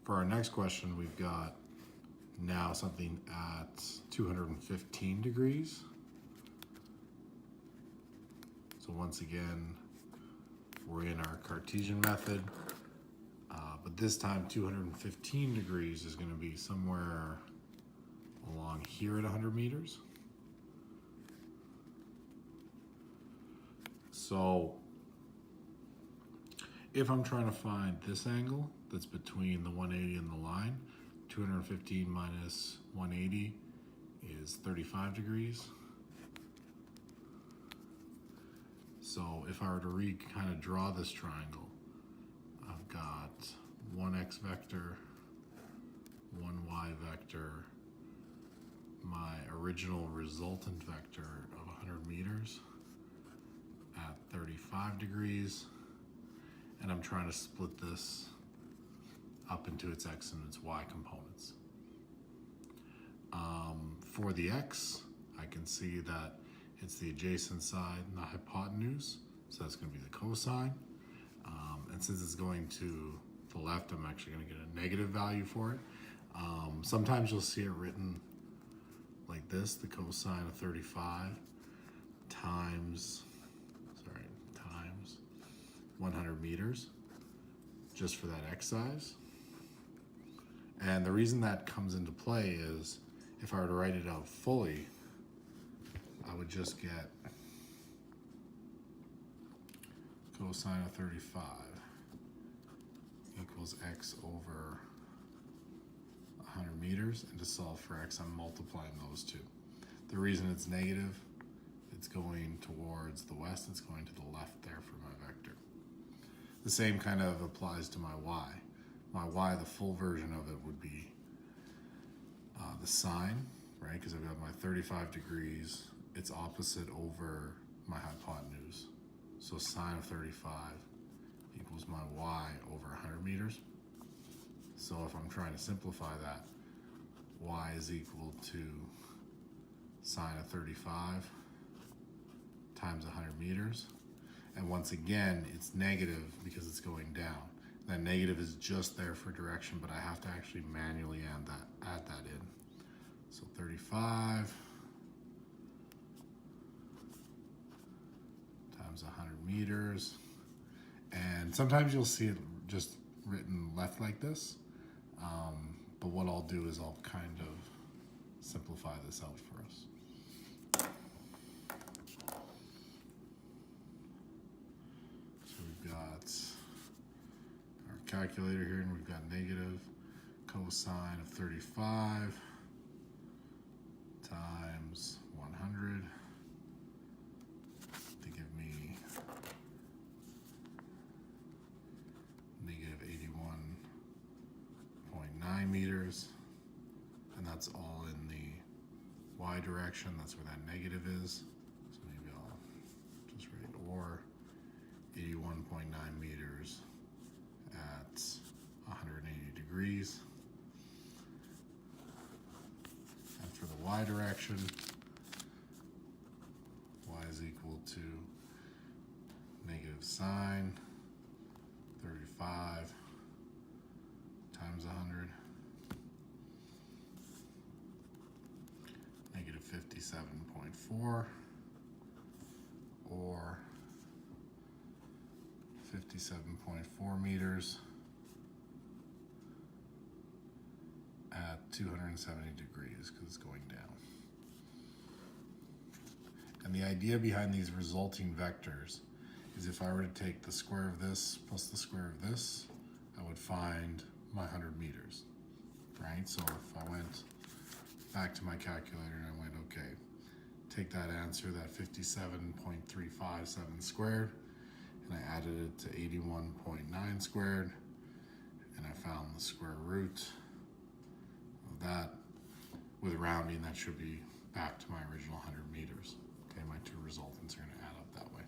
For our next question, we've got now something at 215 degrees. So once again, we're in our Cartesian method, but this time 215 degrees is going to be somewhere along here at 100 meters. So if I'm trying to find this angle that's between the 180 and the line, 215 minus 180 is 35 degrees. So if I were to kind of draw this triangle, I've got one x vector, one y vector, my original resultant vector of 100 meters at 35 degrees, and I'm trying to split this up into its x and its y components. For the x, I can see that it's the adjacent side and the hypotenuse, so that's going to be the cosine. And since it's going to the left, I'm actually going to get a negative value for it. Sometimes you'll see it written like this, the cosine of 35 times 100 meters, just for that x size. And the reason that comes into play is if I were to write it out fully, I would just get cosine of 35 equals x over 100 meters, and to solve for x, I'm multiplying those two. The reason it's negative, it's going towards the west, it's going to the left there for my vector. The same kind of applies to my y. My y, the full version of it would be the sine, right? Because I've got my 35 degrees, it's opposite over my hypotenuse. So sine of 35 equals my y over 100 meters. So if I'm trying to simplify that, y is equal to sine of 35 times 100 meters. And once again, it's negative because it's going down. That negative is just there for direction, but I have to actually manually add that in. So 35 times 100 meters. And sometimes you'll see it just written left like this. But what I'll do is I'll kind of simplify this out for us. So we've got our calculator here, and we've got negative cosine of 35 times 100 to give me negative 81.9 meters, and that's all in the y direction. That's where that negative is. So maybe I'll just write or 81.9 meters at 180 degrees. And for the y direction, y is equal to negative sine 35 times 100, negative 57.4, or 57.4 meters at 270 degrees, because it's going down. And the idea behind these resulting vectors is if I were to take the square of this plus the square of this, I would find my 100 meters, right? So if I went back to my calculator and I went, okay, take that answer, that 57.357 squared, and I added it to 81.9 squared, and I found the square root of that. With rounding, that should be back to my original 100 meters. Okay, my two resultants are going to add up that way.